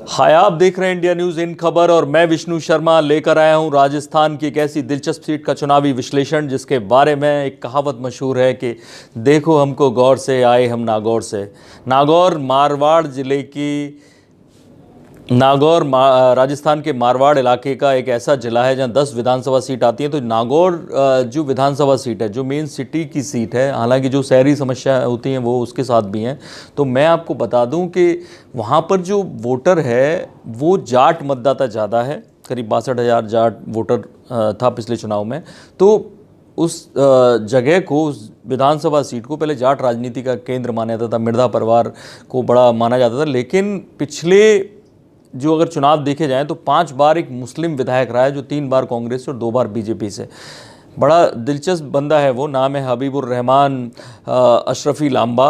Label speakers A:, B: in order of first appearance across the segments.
A: हाय, आप देख रहे हैं इंडिया न्यूज इन खबर और मैं विष्णु शर्मा लेकर आया हूं राजस्थान की एक ऐसी दिलचस्प सीट का चुनावी विश्लेषण जिसके बारे में एक कहावत मशहूर है कि देखो हमको गौर से, आए हम नागौर से। नागौर मारवाड़ जिले की राजस्थान के मारवाड़ इलाके का एक ऐसा जिला है जहां 10 विधानसभा सीट आती हैं। तो नागौर जो विधानसभा सीट है, जो मेन सिटी की सीट है, हालांकि जो शहरी समस्या होती हैं वो उसके साथ भी हैं। तो मैं आपको बता दूं कि वहां पर जो वोटर है वो जाट मतदाता ज़्यादा है, करीब 62,000 जाट वोटर था पिछले चुनाव में। तो उस जगह को, उस विधानसभा सीट को पहले जाट राजनीति का केंद्र माना जाता था, मिर्धा परिवार को बड़ा माना जाता था। लेकिन पिछले जो अगर चुनाव देखे जाएं तो 5 बार एक मुस्लिम विधायक रहा है, जो 3 बार कांग्रेस से और 2 बार बीजेपी से। बड़ा दिलचस्प बंदा है वो, नाम है हबीबुर रहमान अशरफी लांबा।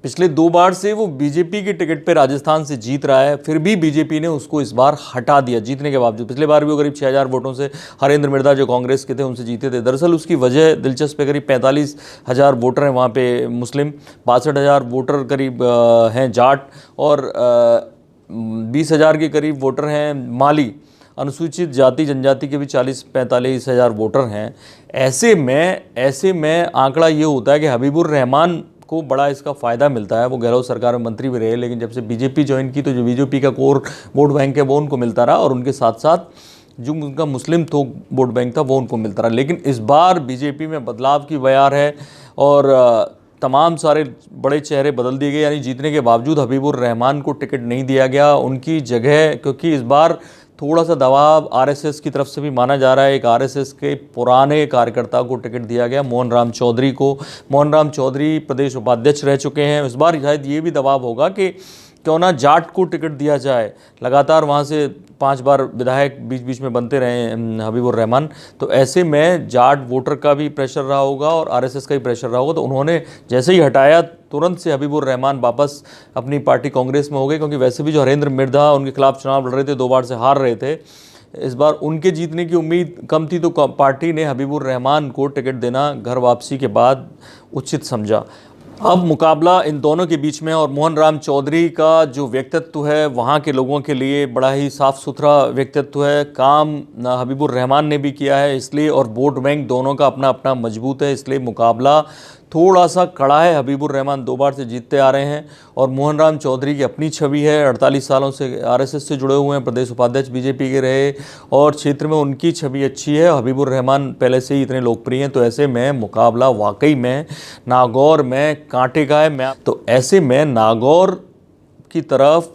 A: पिछले 2 बार से वो बीजेपी के टिकट पे राजस्थान से जीत रहा है, फिर भी बीजेपी ने उसको इस बार हटा दिया जीतने के बावजूद। पिछले बार भी वो करीब 6,000 वोटों से हरेंद्र मिर्धा जो कांग्रेस के थे उनसे जीते थे। दरअसल उसकी वजह दिलचस्प है, करीब 45,000 वोटर हैं वहाँ पे मुस्लिम, 62,000 वोटर करीब हैं जाट और 20,000 के करीब वोटर हैं माली। अनुसूचित जाति जनजाति के भी 40-45,000 वोटर हैं। ऐसे में आंकड़ा ये होता है कि हबीबुर रहमान को बड़ा इसका फ़ायदा मिलता है। वो गहलोत सरकार में मंत्री भी रहे, लेकिन जब से बीजेपी ज्वाइन की तो जो बीजेपी का कोर वोट बैंक है वो उनको मिलता रहा और उनके साथ साथ जो उनका मुस्लिम थोक वोट बैंक था वो उनको मिलता रहा। लेकिन इस बार बीजेपी में बदलाव की बयार है और तमाम सारे बड़े चेहरे बदल दिए गए, यानी जीतने के बावजूद हबीबुर रहमान को टिकट नहीं दिया गया उनकी जगह, क्योंकि इस बार थोड़ा सा दबाव आरएसएस की तरफ से भी माना जा रहा है। एक आरएसएस के पुराने कार्यकर्ता को टिकट दिया गया, मोहन राम चौधरी को। मोहन राम चौधरी प्रदेश उपाध्यक्ष रह चुके हैं। इस बार शायद ये भी दबाव होगा कि क्यों ना जाट को टिकट दिया जाए। लगातार वहाँ से 5 बार विधायक बीच बीच में बनते रहे हबीबुर रहमान। तो ऐसे में जाट वोटर का भी प्रेशर रहा होगा और आरएसएस का भी प्रेशर रहा होगा। तो उन्होंने जैसे ही हटाया, तुरंत से हबीबुर रहमान वापस अपनी पार्टी कांग्रेस में हो गए, क्योंकि वैसे भी जो हरेंद्र मिर्धा उनके खिलाफ चुनाव लड़ रहे थे, 2 बार से हार रहे थे। इस बार उनके जीतने की उम्मीद कम थी, तो पार्टी ने हबीबुर रहमान को टिकट देना घर वापसी के बाद उचित समझा। अब मुकाबला इन दोनों के बीच में, और मोहन राम चौधरी का जो व्यक्तित्व है वहाँ के लोगों के लिए बड़ा ही साफ़ सुथरा व्यक्तित्व है। काम हबीबुर रहमान ने भी किया है इसलिए, और वोट बैंक दोनों का अपना अपना मजबूत है, इसलिए मुकाबला थोड़ा सा कड़ा है। हबीबुर रहमान 2 बार से जीतते आ रहे हैं और मोहन राम चौधरी की अपनी छवि है, 48 सालों से आरएसएस से जुड़े हुए हैं, प्रदेश उपाध्यक्ष बीजेपी के रहे और क्षेत्र में उनकी छवि अच्छी है। हबीबुर रहमान पहले से ही इतने लोकप्रिय हैं। तो ऐसे में मुकाबला वाकई में नागौर में कांटे का है। तो ऐसे में नागौर की तरफ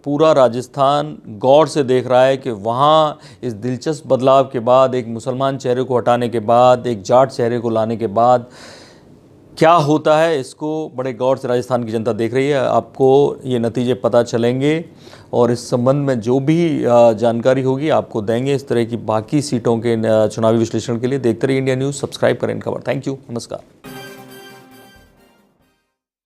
A: पूरा राजस्थान गौर से देख रहा है कि वहाँ इस दिलचस्प बदलाव के बाद, एक मुसलमान चेहरे को हटाने के बाद, एक जाट चेहरे को लाने के बाद क्या होता है, इसको बड़े गौर से राजस्थान की जनता देख रही है। आपको ये नतीजे पता चलेंगे और इस संबंध में जो भी जानकारी होगी आपको देंगे। इस तरह की बाकी सीटों के चुनावी विश्लेषण के लिए देखते रहिए इंडिया न्यूज़, सब्सक्राइब करें इन खबर। थैंक यू, नमस्कार।